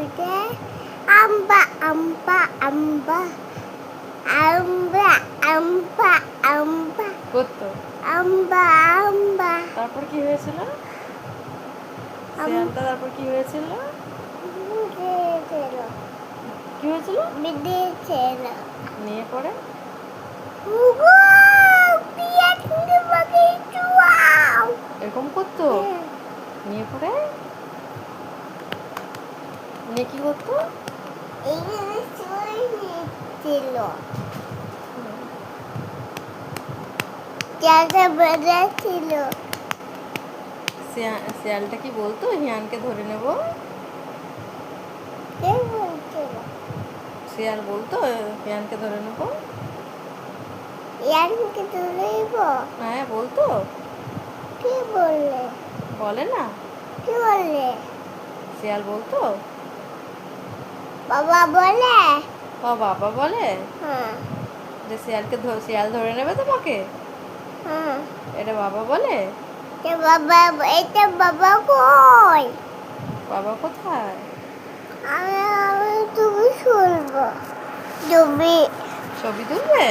বলতে আম্বা আম্বা আম্বা আম্বা আম্বা আম্বা করতো। আম্বা আম্বা তারপর কি হয়েছিল? শিয়ালটা তারপর কি হয়েছিল? বিদেছিল কি হয়েছিল? বিদেছিল নিয়ে পড়ে মুগো পিয়া তুমি বাকি চুয়াও এরকম করতো। নিয়ে পড়ে নিয়ে কি করতো? এইখানে চুই নিচ্ছিল জায়গা বেড়েছিল শিয়ালটা কি বলতো হিয়ানকে ধরে নেব? কে বলছিল শিয়াল বলতো হিয়ানকে ধরে নেব? ইয়ানকে তুলিব হ্যাঁ বলতো। কি বললে বলে না? কি বললে শিয়াল বলতো? বাবা বলে ও বাবা বলে হ্যাঁ যে শিয়াল ধরে নেবে তোমাকে, হ্যাঁ এটা বাবা বলে? বাবা এটা বাবা কই বাবা কোথায়? আমি তুমি শুনবো তুমি ছবি তুলবে?